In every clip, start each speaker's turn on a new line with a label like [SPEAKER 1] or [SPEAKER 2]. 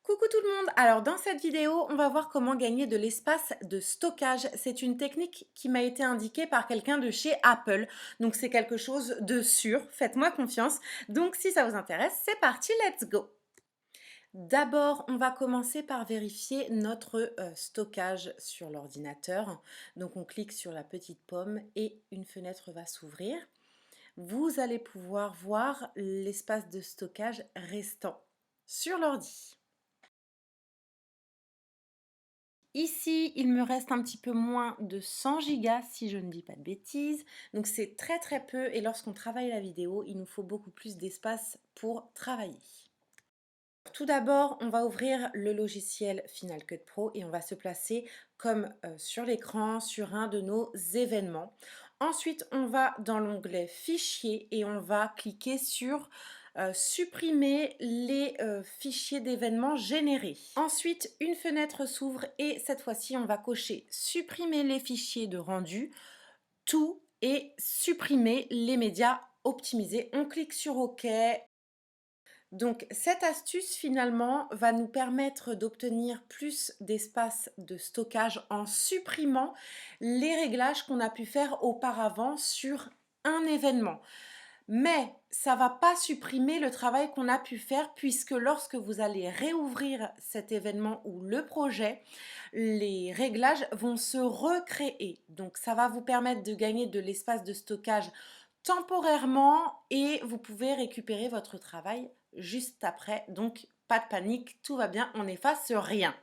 [SPEAKER 1] Coucou tout le monde! Alors dans cette vidéo, on va voir comment gagner de l'espace de stockage. C'est une technique qui m'a été indiquée par quelqu'un de chez Apple. Donc c'est quelque chose de sûr, faites-moi confiance. Donc si ça vous intéresse, c'est parti, let's go! D'abord, on va commencer par vérifier notre stockage sur l'ordinateur. Donc on clique sur la petite pomme et une fenêtre va s'ouvrir. Vous allez pouvoir voir l'espace de stockage restant sur l'ordi. Ici, il me reste un petit peu moins de 100 gigas si je ne dis pas de bêtises. Donc c'est très très peu et lorsqu'on travaille la vidéo, il nous faut beaucoup plus d'espace pour travailler. Tout d'abord, on va ouvrir le logiciel Final Cut Pro et on va se placer comme sur l'écran sur un de nos événements. Ensuite, on va dans l'onglet Fichiers et on va cliquer sur supprimer les fichiers d'événements générés. Ensuite, une fenêtre s'ouvre et cette fois-ci, on va cocher supprimer les fichiers de rendu, tout et supprimer les médias optimisés. On clique sur OK. Donc cette astuce finalement va nous permettre d'obtenir plus d'espace de stockage en supprimant les réglages qu'on a pu faire auparavant sur un événement. Mais ça ne va pas supprimer le travail qu'on a pu faire puisque lorsque vous allez réouvrir cet événement ou le projet, les réglages vont se recréer. Donc ça va vous permettre de gagner de l'espace de stockage temporairement et vous pouvez récupérer votre travail juste après. Donc pas de panique, tout va bien, on n'efface rien.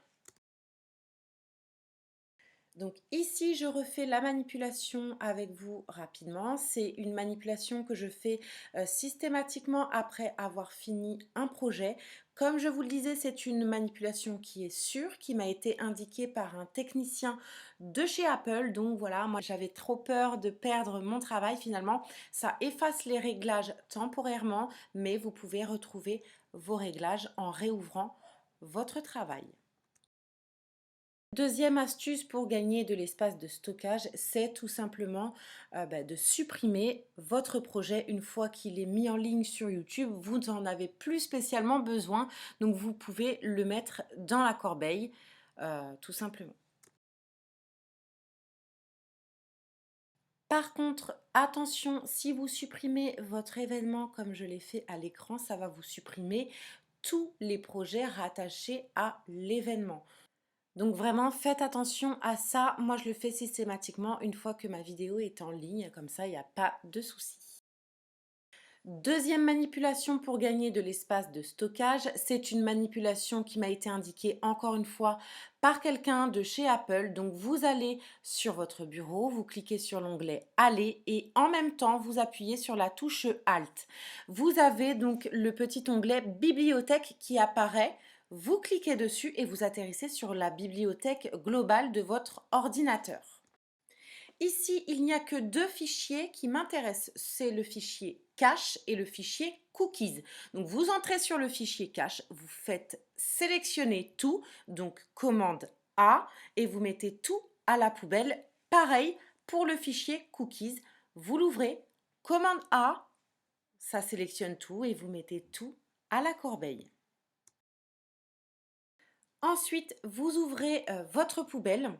[SPEAKER 1] Donc ici, je refais la manipulation avec vous rapidement. C'est une manipulation que je fais systématiquement après avoir fini un projet. Comme je vous le disais, c'est une manipulation qui est sûre, qui m'a été indiquée par un technicien de chez Apple. Donc voilà, moi j'avais trop peur de perdre mon travail. Finalement, ça efface les réglages temporairement, mais vous pouvez retrouver vos réglages en réouvrant votre travail. Deuxième astuce pour gagner de l'espace de stockage, c'est tout simplement de supprimer votre projet une fois qu'il est mis en ligne sur YouTube. Vous n'en avez plus spécialement besoin, donc vous pouvez le mettre dans la corbeille, tout simplement. Par contre, attention, si vous supprimez votre événement comme je l'ai fait à l'écran, ça va vous supprimer tous les projets rattachés à l'événement. Donc vraiment, faites attention à ça. Moi, je le fais systématiquement une fois que ma vidéo est en ligne. Comme ça, il n'y a pas de souci. Deuxième manipulation pour gagner de l'espace de stockage, c'est une manipulation qui m'a été indiquée encore une fois par quelqu'un de chez Apple. Donc vous allez sur votre bureau, vous cliquez sur l'onglet Aller et en même temps vous appuyez sur la touche Alt. Vous avez donc le petit onglet Bibliothèque qui apparaît. Vous cliquez dessus et vous atterrissez sur la bibliothèque globale de votre ordinateur. Ici, il n'y a que deux fichiers qui m'intéressent. C'est le fichier cache et le fichier cookies. Donc, vous entrez sur le fichier cache, vous faites sélectionner tout, donc commande A, et vous mettez tout à la poubelle. Pareil pour le fichier cookies. Vous l'ouvrez, commande A, ça sélectionne tout et vous mettez tout à la corbeille. Ensuite, vous ouvrez votre poubelle.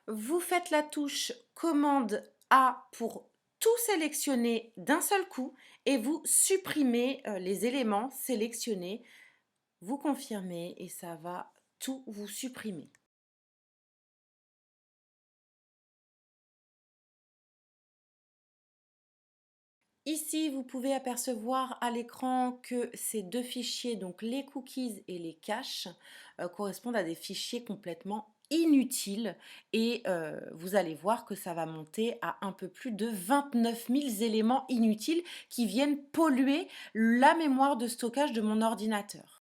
[SPEAKER 1] Vous faites la touche commande A pour tout sélectionner d'un seul coup et vous supprimez les éléments sélectionnés. Vous confirmez et ça va tout vous supprimer. Ici, vous pouvez apercevoir à l'écran que ces deux fichiers, donc les cookies et les caches, correspondent à des fichiers complètement inutiles et vous allez voir que ça va monter à un peu plus de 29 000 éléments inutiles qui viennent polluer la mémoire de stockage de mon ordinateur.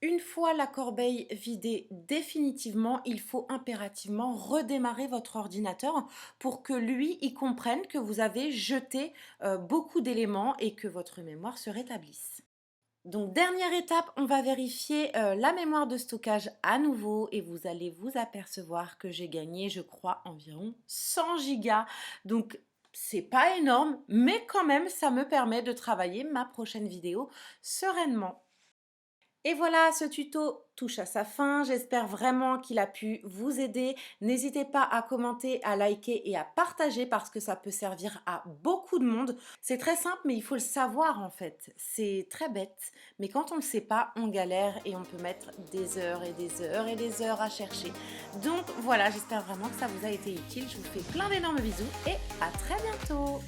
[SPEAKER 1] Une fois la corbeille vidée définitivement, il faut impérativement redémarrer votre ordinateur pour que lui, il comprenne que vous avez jeté beaucoup d'éléments et que votre mémoire se rétablisse. Donc dernière étape, on va vérifier la mémoire de stockage à nouveau et vous allez vous apercevoir que j'ai gagné, je crois, environ 100 gigas. Donc c'est pas énorme, mais quand même, ça me permet de travailler ma prochaine vidéo sereinement. Et voilà, ce tuto touche à sa fin. J'espère vraiment qu'il a pu vous aider. N'hésitez pas à commenter, à liker et à partager parce que ça peut servir à beaucoup de monde. C'est très simple, mais il faut le savoir en fait. C'est très bête, mais quand on ne le sait pas, on galère et on peut mettre des heures et des heures et des heures à chercher. Donc voilà, j'espère vraiment que ça vous a été utile. Je vous fais plein d'énormes bisous et à très bientôt.